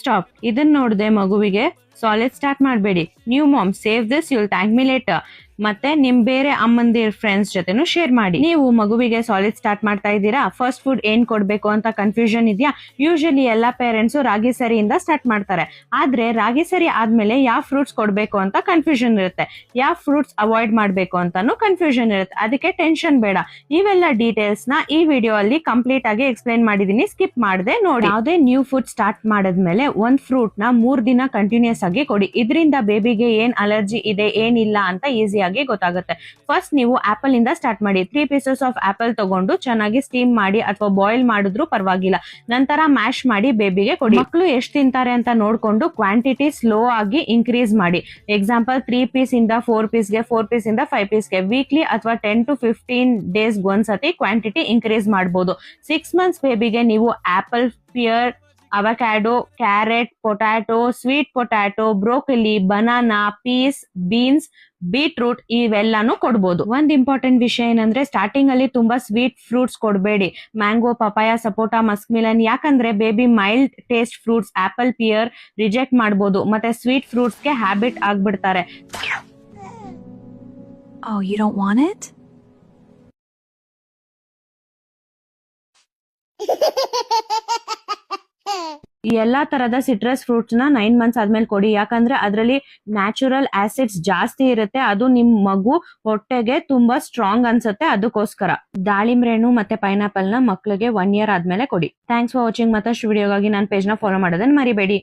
Stop ಇದನ್ನ ನೋಡದೆ ಮಗುವಿಗೆ ಸಾಲಿಡ್ ಸ್ಟಾರ್ಟ್ ಮಾಡಬೇಡಿ. New mom save this, you'll thank me later. ಮತ್ತೆ ನಿಮ್ ಬೇರೆ ಅಮ್ಮಂದಿರ್ ಫ್ರೆಂಡ್ಸ್ ಜೊತೆನು ಶೇರ್ ಮಾಡಿ. ನೀವು ಮಗುವಿಗೆ ಸಾಲಿಡ್ ಸ್ಟಾರ್ಟ್ ಮಾಡ್ತಾ ಇದ್ದೀರಾ, ಫಸ್ಟ್ ಫುಡ್ ಏನ್ ಕೊಡ್ಬೇಕು ಅಂತ ಕನ್ಫ್ಯೂಷನ್ ಇದೆಯಾ? ಯೂಶಲಿ ಎಲ್ಲಾ ಪೇರೆಂಟ್ಸ್ ರಾಗಿ ಸರಿಯಿಂದ ಸ್ಟಾರ್ಟ್ ಮಾಡ್ತಾರೆ. ಆದ್ರೆ ರಾಗಿ ಸರಿ ಆದ್ಮೇಲೆ ಯಾವ ಫ್ರೂಟ್ಸ್ ಕೊಡ್ಬೇಕು ಅಂತ ಕನ್ಫ್ಯೂಷನ್ ಇರುತ್ತೆ, ಯಾವ ಫ್ರೂಟ್ಸ್ ಅವಾಯ್ಡ್ ಮಾಡ್ಬೇಕು ಅಂತಾನು ಕನ್ಫ್ಯೂಷನ್ ಇರುತ್ತೆ. ಅದಕ್ಕೆ ಟೆನ್ಷನ್ ಬೇಡ. ಇವೆಲ್ಲ ಡೀಟೇಲ್ಸ್ ನ ಈ ವಿಡಿಯೋ ಅಲ್ಲಿ ಕಂಪ್ಲೀಟ್ ಆಗಿ ಎಕ್ಸ್ಪ್ಲೈನ್ ಮಾಡಿದೀನಿ, ಸ್ಕಿಪ್ ಮಾಡದೆ ನೋಡಿ. ಯಾವುದೇ ನ್ಯೂ ಫುಡ್ ಸ್ಟಾರ್ಟ್ ಮಾಡಿದ್ಮೇಲೆ ಒಂದ್ ಫ್ರೂಟ್ ನ 3 ದಿನ ಕಂಟಿನ್ಯೂಸ್ ಆಗಿ ಕೊಡಿ. ಇದರಿಂದ ಬೇಬಿಗೆ ಏನ್ ಅಲರ್ಜಿ ಇದೆ ಏನಿಲ್ಲ ಅಂತ ಈಸಿ ಆಗಿ ಗೊತ್ತಾಗುತ್ತೆ. ಫಸ್ಟ್ ನೀವು ಆಪಲ್ ಇಂದ ಸ್ಟಾರ್ಟ್ ಮಾಡಿ. 3 ಪೀಸಸ್ ಆಫ್ ಆಪಲ್ ತಗೊಂಡು ಚೆನ್ನಾಗಿ ಸ್ಟೀಮ್ ಮಾಡಿ ಅಥವಾ ಬಾಯ್ಲ್ ಮಾಡಿದ್ರು ಪರವಾಗಿಲ್ಲ. ನಂತರ ಮ್ಯಾಶ್ ಮಾಡಿ ಬೇಬಿಗೆ ಕೊಡಿ. ಮಕ್ಕಳು ಎಷ್ಟು ತಿಂತಾರೆ ಅಂತ ನೋಡ್ಕೊಂಡು ಕ್ವಾಂಟಿಟಿ ಸ್ಲೋ ಆಗಿ ಇನ್ಕ್ರೀಸ್ ಮಾಡಿ. ಎಕ್ಸಾಂಪಲ್ 3 ಪೀಸ್ ಇಂದ 4 ಪೀಸ್ಗೆ, 4 ಪೀಸ್ ಇಂದ 5 ಪೀಸ್ಗೆ ವೀಕ್ಲಿ ಅಥವಾ 10 to 15 ಡೇಸ್ ಒಂದ್ಸತಿ ಕ್ವಾಂಟಿಟಿ ಇನ್ಕ್ರೀಸ್ ಮಾಡಬಹುದು. 6 ಮಂತ್ಸ್ ಬೇಬಿಗೆ ನೀವು apple, pear, avocado, carrot, potato, sweet potato, broccoli, banana, peas, beans, beetroot ಇವೆಲ್ಲಾನು ಕೊಡ್ಬೋದು. ಒಂದ್ ಇಂಪಾರ್ಟೆಂಟ್ ವಿಷಯ ಏನಂದ್ರೆ ಸ್ಟಾರ್ಟಿಂಗ್ ಅಲ್ಲಿ ತುಂಬಾ ಸ್ವೀಟ್ ಫ್ರೂಟ್ಸ್ ಕೊಡಬೇಡಿ. Mango, papaya, sapota, musk melon. ಯಾಕಂದ್ರೆ baby mild taste fruits apple, pear reject ಮಾಡಬಹುದು. ಮತ್ತೆ ಸ್ವೀಟ್ ಫ್ರೂಟ್ಸ್ ಗೆ ಹ್ಯಾಬಿಟ್ ಆಗ್ಬಿಡ್ತಾರೆ. Oh, you don't want it? ಈ ಎಲ್ಲಾ ತರದ ಸಿಟ್ರಸ್ ಫ್ರೂಟ್ಸ್ ನ 9 ಮಂತ್ಸ್ ಆದ್ಮೇಲೆ ಕೊಡಿ. ಯಾಕಂದ್ರೆ ಅದರಲ್ಲಿ ನ್ಯಾಚುರಲ್ ಆಸಿಡ್ಸ್ ಜಾಸ್ತಿ ಇರುತ್ತೆ. ಅದು ನಿಮ್ ಮಗು ಹೊಟ್ಟೆಗೆ ತುಂಬಾ ಸ್ಟ್ರಾಂಗ್ ಅನ್ಸುತ್ತೆ, ಅದಕ್ಕೋಸ್ಕರ. ದಾಳಿಂಬ್ರೆ ಹಣ್ಣು ಮತ್ತೆ ಪೈನಾಪಲ್ ನ ಮಕ್ಳಿಗೆ 1 year ಆದ್ಮೇಲೆ ಕೊಡಿ. Thanks for watching. ಮತ್ತಷ್ಟು ವಿಡಿಯೋಗಾಗಿ ನನ್ನ ಪೇಜ್ ನ ಫಾಲೋ ಮಾಡೋದನ್ನ ಮರಿಬೇಡಿ.